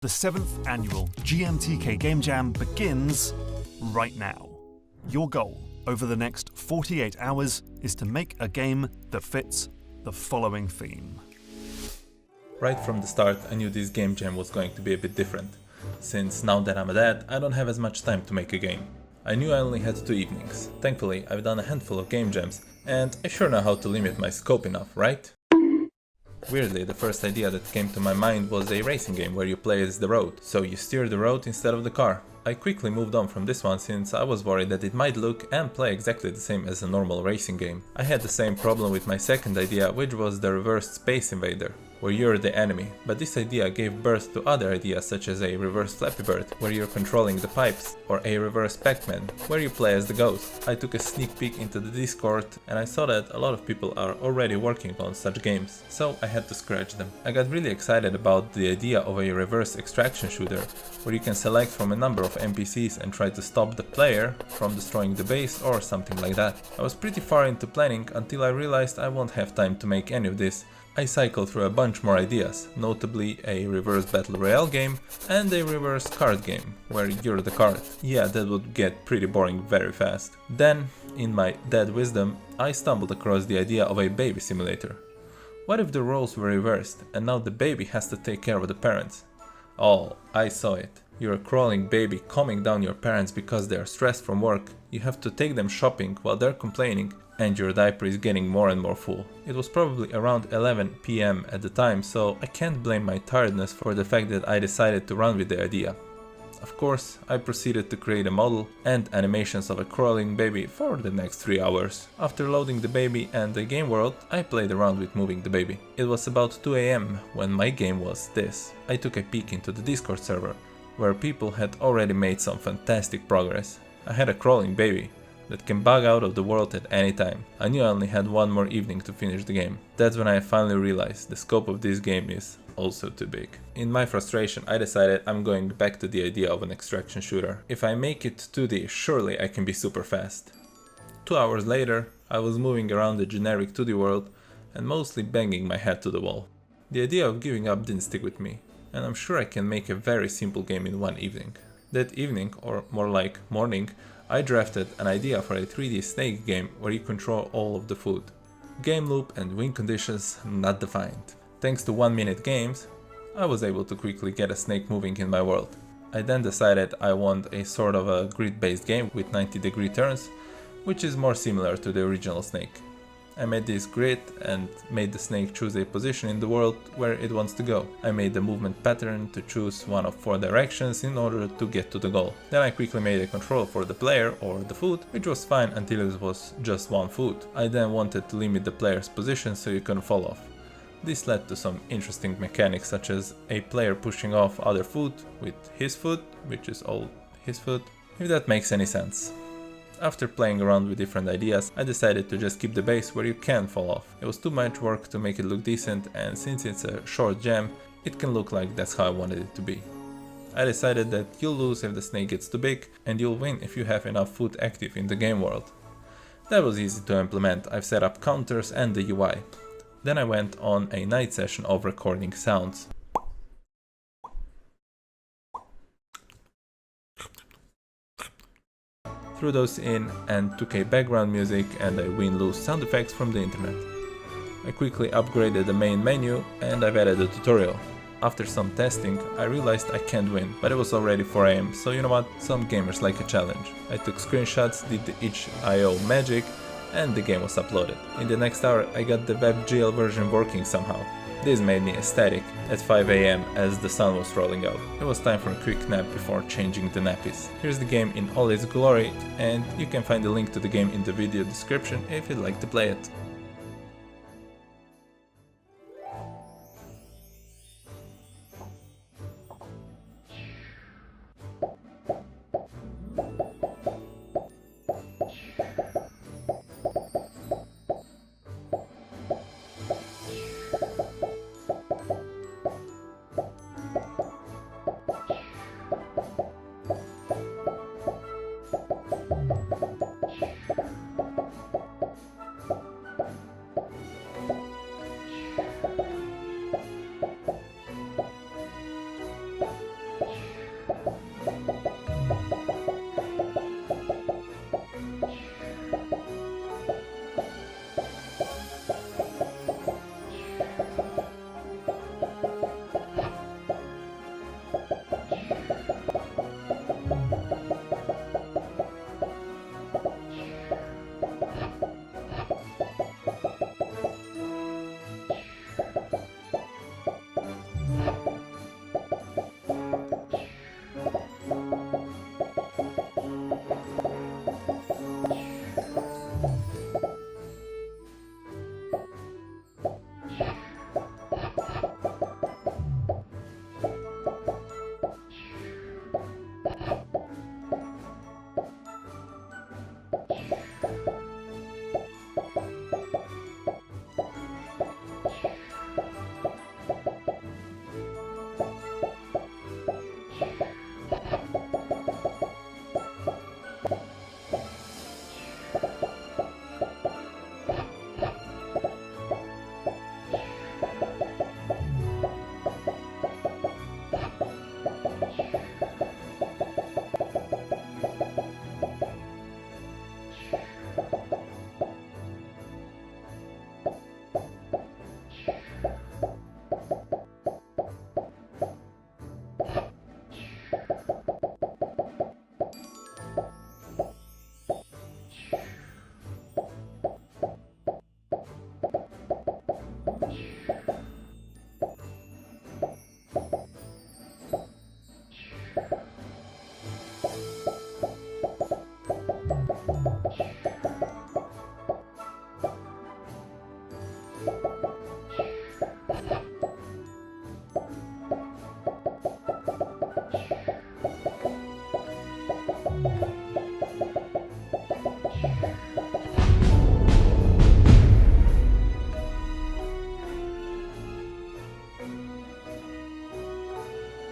The 7th annual GMTK Game Jam begins right now. Your goal over the next 48 hours is to make a game that fits the following theme. Right from the start, I knew this game jam was going to be a bit different, since now that I'm a dad, I don't have as much time to make a game. I knew I only had 2 evenings. Thankfully, I've done a handful of game jams, and I sure know how to limit my scope enough, right? Weirdly, the first idea that came to my mind was a racing game where you play as the road, so you steer the road instead of the car. I quickly moved on from this one since I was worried that it might look and play exactly the same as a normal racing game. I had the same problem with my second idea, which was the reversed Space Invader, where you're the enemy, but this idea gave birth to other ideas such as a reverse Flappy Bird, where you're controlling the pipes, or a reverse Pac-Man, where you play as the ghost. I took a sneak peek into the Discord and I saw that a lot of people are already working on such games, so I had to scratch them. I got really excited about the idea of a reverse extraction shooter, where you can select from a number of NPCs and try to stop the player from destroying the base or something like that. I was pretty far into planning until I realized I won't have time to make any of this. I cycled through a bunch more ideas, notably a reverse battle royale game and a reverse card game, where you're the card. Yeah, that would get pretty boring very fast. Then, in my dead wisdom, I stumbled across the idea of a baby simulator. What if the roles were reversed and now the baby has to take care of the parents? Oh, I saw it. You're a crawling baby calming down your parents because they are stressed from work. You have to take them shopping while they're complaining, and your diaper is getting more and more full. It was probably around 11 PM at the time, so I can't blame my tiredness for the fact that I decided to run with the idea. Of course, I proceeded to create a model and animations of a crawling baby for the next 3 hours. After loading the baby and the game world, I played around with moving the baby. It was about 2 AM when my game was this. I took a peek into the Discord server, where people had already made some fantastic progress. I had a crawling baby that can bug out of the world at any time. I knew I only had one more evening to finish the game. That's when I finally realized the scope of this game is also too big. In my frustration, I decided I'm going back to the idea of an extraction shooter. If I make it 2D, surely I can be super fast. 2 hours later, I was moving around the generic 2D world and mostly banging my head to the wall. The idea of giving up didn't stick with me, and I'm sure I can make a very simple game in one evening. That evening, or more like morning, I drafted an idea for a 3D snake game where you control all of the food. Game loop and win conditions not defined. Thanks to 1-minute games, I was able to quickly get a snake moving in my world. I then decided I want a sort of a grid-based game with 90-degree turns, which is more similar to the original Snake. I made this grid and made the snake choose a position in the world where it wants to go. I made the movement pattern to choose one of 4 directions in order to get to the goal. Then I quickly made a control for the player or the food, which was fine until it was just one food. I then wanted to limit the player's position so you couldn't fall off. This led to some interesting mechanics, such as a player pushing off other foot with his foot, which is all his foot, if that makes any sense. After playing around with different ideas, I decided to just keep the base where you can fall off. It was too much work to make it look decent, and since it's a short jam, it can look like that's how I wanted it to be. I decided that you'll lose if the snake gets too big, and you'll win if you have enough food active in the game world. That was easy to implement. I've set up counters and the UI. Then I went on a night session of recording sounds. Threw those in and took a background music and a win-lose sound effects from the internet. I quickly upgraded the main menu and I've added a tutorial. After some testing, I realized I can't win, but it was already 4 AM, so you know what, some gamers like a challenge. I took screenshots, did the itch.io magic, and the game was uploaded. In the next hour, I got the WebGL version working somehow. This made me ecstatic at 5 AM as the sun was rolling out. It was time for a quick nap before changing the nappies. Here's the game in all its glory, and you can find the link to the game in the video description if you'd like to play it.